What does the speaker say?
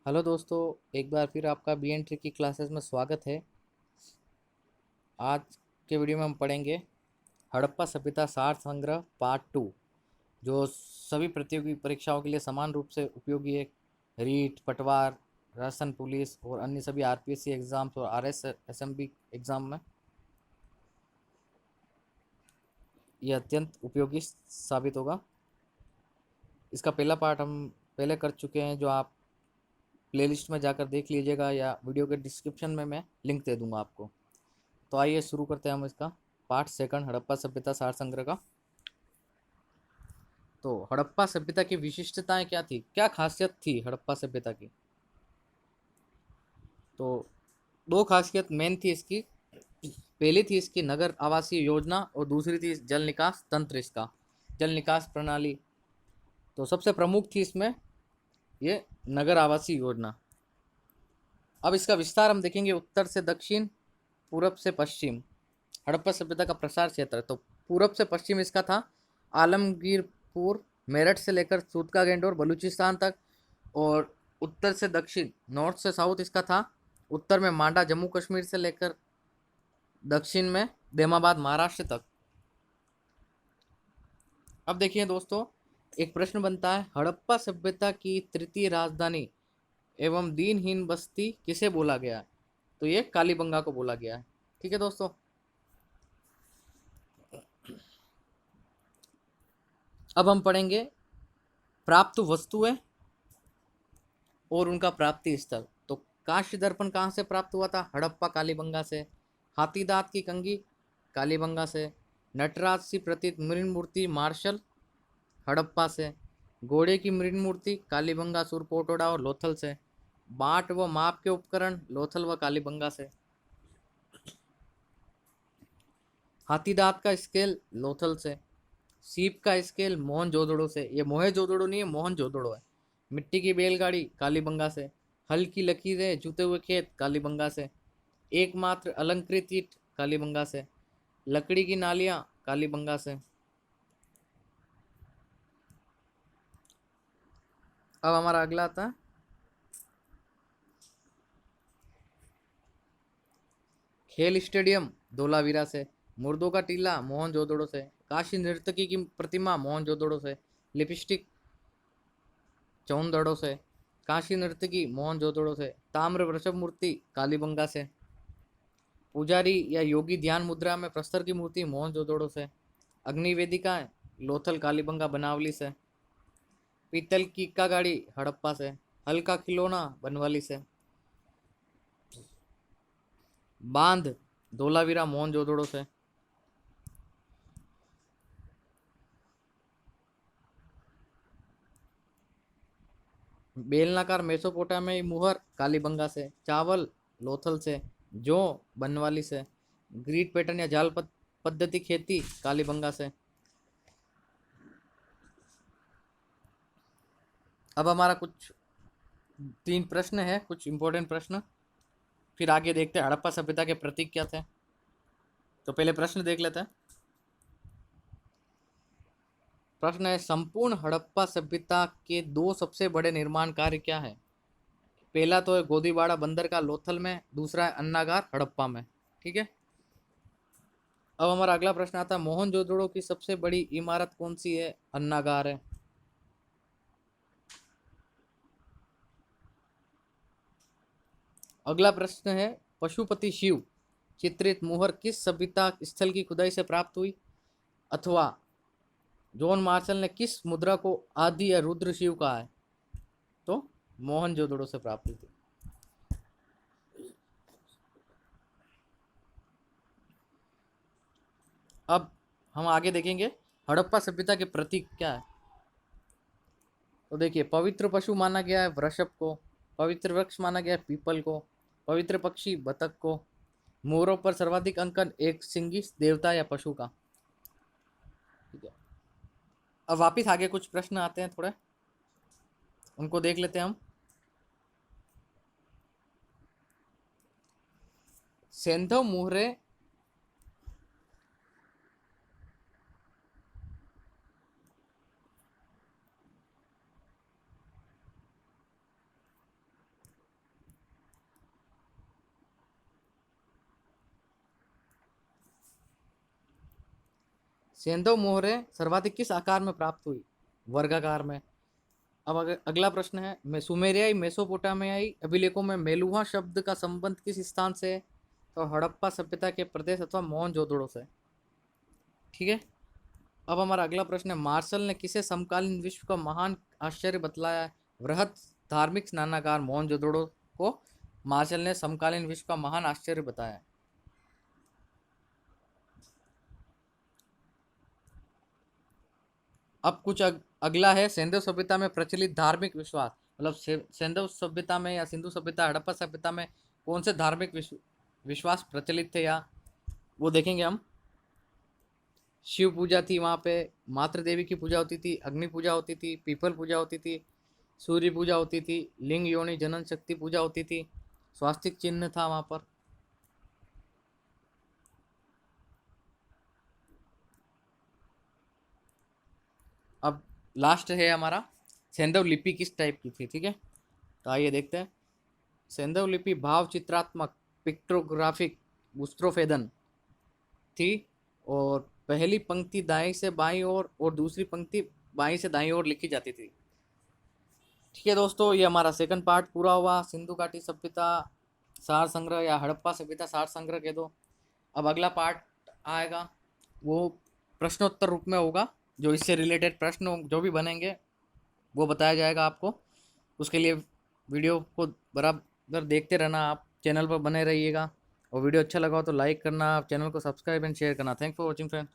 Hello दोस्तों, एक बार फिर आपका बी एन ट्री की क्लासेस में स्वागत है। आज के वीडियो में हम पढ़ेंगे हड़प्पा सभ्यता सार संग्रह पार्ट 2, जो सभी प्रतियोगी परीक्षाओं के लिए समान रूप से उपयोगी है। रीट, पटवार, राजस्थान पुलिस और अन्य सभी आरपीएससी एग्ज़ाम्स और आरएस एसएमबी एग्ज़ाम में यह अत्यंत उपयोगी साबित होगा। इसका पहला पार्ट हम पहले कर चुके हैं, जो आप प्लेलिस्ट में जाकर देख लीजिएगा या वीडियो के डिस्क्रिप्शन में मैं लिंक दे दूंगा आपको। तो आइए शुरू करते हैं हम इसका पार्ट सेकंड, हड़प्पा सभ्यता सार संग्रह का। तो हड़प्पा सभ्यता की विशिष्टताएं क्या थी, क्या खासियत थी हड़प्पा सभ्यता की? तो दो खासियत मेन थी इसकी। पहली थी इसकी नगर आवासीय योजना और दूसरी थी जल निकास तंत्र, इसका जल निकास प्रणाली। तो सबसे प्रमुख थी इसमें ये नगर आवासीय योजना। अब इसका विस्तार हम देखेंगे, उत्तर से दक्षिण, पूरब से पश्चिम। हड़प्पा सभ्यता का प्रसार क्षेत्र, तो पूरब से पश्चिम इसका था आलमगीरपुर, मेरठ से लेकर सूतकागेंड और बलूचिस्तान तक। और उत्तर से दक्षिण, नॉर्थ से साउथ इसका था, उत्तर में मांडा जम्मू कश्मीर से लेकर दक्षिण में देमाबाद महाराष्ट्र तक। अब देखिए दोस्तों, एक प्रश्न बनता है, हड़प्पा सभ्यता की तृतीय राजधानी एवं दीनहीन बस्ती किसे बोला गया है? तो ये कालीबंगा को बोला गया है। ठीक है दोस्तों, अब हम पढ़ेंगे प्राप्त वस्तुएं और उनका प्राप्ति स्थल। तो कांस्य दर्पण कहाँ से प्राप्त हुआ था? हड़प्पा कालीबंगा से। हाथी दांत की कंघी कालीबंगा से। नटराज सी प्रतीत मृण मूर्ति मार्शल हड़प्पा से। घोड़े की मृण मूर्ति कालीबंगा, सुरकोटोड़ा और लोथल से। बाट व माप के उपकरण लोथल व कालीबंगा से। हाथी दांत का स्केल लोथल से। सीप का स्केल मोहनजोदड़ो से। ये मोहनजोदड़ो नहीं है, मोहनजोदड़ो है। मिट्टी की बैलगाड़ी कालीबंगा से। हल की लकीरें जुते हुए खेत कालीबंगा से। एकमात्र अलंकृत ईंट कालीबंगा से। लकड़ी की नालियां कालीबंगा से। अब हमारा अगला आता है खेल स्टेडियम धोलावीरा से। मुर्दों का टीला मोहनजोदड़ो से। काशी नर्तकी की प्रतिमा मोहनजोदड़ो से। लिपस्टिक चौंदड़ो से। काशी नर्तकी मोहनजोदड़ो से। ताम्र वृषभ मूर्ति कालीबंगा से। पुजारी या योगी ध्यान मुद्रा में प्रस्तर की मूर्ति मोहनजोदड़ो से। अग्नि वेदिकाएं लोथल कालीबंगा बनावली से। पीतल की इक्का गाड़ी हड़प्पा से। हल्का खिलौना बनवाली से। बांध धोलावीरा मोहनजोदड़ो से। बेलनाकार मेसोपोटामियाई मुहर कालीबंगा से। चावल लोथल से। जौ बनवाली से। ग्रीड पैटर्न या जाल पद्धति खेती कालीबंगा से। अब हमारा कुछ 3 प्रश्न है, कुछ इंपॉर्टेंट प्रश्न, फिर आगे देखते हैं हड़प्पा सभ्यता के प्रतीक क्या थे। तो पहले प्रश्न देख लेते हैं। प्रश्न है, संपूर्ण हड़प्पा सभ्यता के 2 सबसे बड़े निर्माण कार्य क्या है? पहला तो है गोदीबाड़ा बंदर का लोथल में, दूसरा है अन्नागार हड़प्पा में। ठीक है। अब हमारा अगला प्रश्न आता है, मोहनजोदड़ो की सबसे बड़ी इमारत कौन सी है? अन्नागार है। अगला प्रश्न है, पशुपति शिव चित्रित मुहर किस सभ्यता स्थल की खुदाई से प्राप्त हुई? अथवा जॉन मार्शल ने किस मुद्रा को आदि या रुद्र शिव कहा है? तो मोहनजोदड़ो से प्राप्त हुई थी। अब हम आगे देखेंगे हड़प्पा सभ्यता के प्रतीक क्या है। तो देखिए, पवित्र पशु माना गया है वृषभ को। पवित्र वृक्ष माना गया है पीपल को। पवित्र पक्षी बतख को। मोरों पर सर्वाधिक अंकन एक सिंगी देवता या पशु का। ठीक है। अब वापिस आगे कुछ प्रश्न आते हैं, थोड़े उनको देख लेते हैं हम। सेंधव मुहरे सेंधव मोहरें सर्वाधिक किस आकार में प्राप्त हुई? वर्गाकार में। अब अगला प्रश्न है, मैं सुमेरियाई मेसोपोटामियाई अभिलेखों में मेलुहा शब्द का संबंध किस स्थान से है? तो हड़प्पा सभ्यता के प्रदेश अथवा मोहनजोदड़ो से। ठीक है। अब हमारा अगला प्रश्न है, मार्शल ने किसे समकालीन विश्व का महान आश्चर्य बतलाया है? वृहत धार्मिक स्नानागार मोहनजोदड़ो को मार्शल ने समकालीन विश्व का महान आश्चर्य बताया है। अब कुछ अगला है, सिंधु सभ्यता में प्रचलित धार्मिक विश्वास, मतलब सिंधु सभ्यता में या सिंधु सभ्यता हड़प्पा सभ्यता में कौन से धार्मिक विश्वास प्रचलित थे, या वो देखेंगे हम। शिव पूजा थी वहाँ पे, मातृ देवी की पूजा होती थी, अग्नि पूजा होती थी, पीपल पूजा होती थी, सूर्य पूजा होती थी, लिंग योनि जनन शक्ति पूजा होती थी, स्वास्तिक चिन्ह था वहाँ पर। अब लास्ट है हमारा, सेंधव लिपि किस टाइप की थी? ठीक है, तो आइए देखते हैं। सेंधव लिपि भाव चित्रात्मक पिक्टोग्राफिक बुस्ट्रोफेदन थी, और पहली पंक्ति दाएं से बाईं ओर और दूसरी पंक्ति बाईं से दाईं ओर लिखी जाती थी। ठीक है दोस्तों, ये हमारा सेकंड पार्ट पूरा हुआ, सिंधु घाटी सभ्यता सार संग्रह या हड़प्पा सभ्यता सार संग्रह कह दो। अब अगला पार्ट आएगा, वो प्रश्नोत्तर रूप में होगा, जो इससे रिलेटेड प्रश्न जो भी बनेंगे वो बताया जाएगा आपको। उसके लिए वीडियो को बराबर देखते रहना, आप चैनल पर बने रहिएगा, और वीडियो अच्छा लगा हो तो लाइक करना, चैनल को सब्सक्राइब एंड शेयर करना। Thank for watching friend.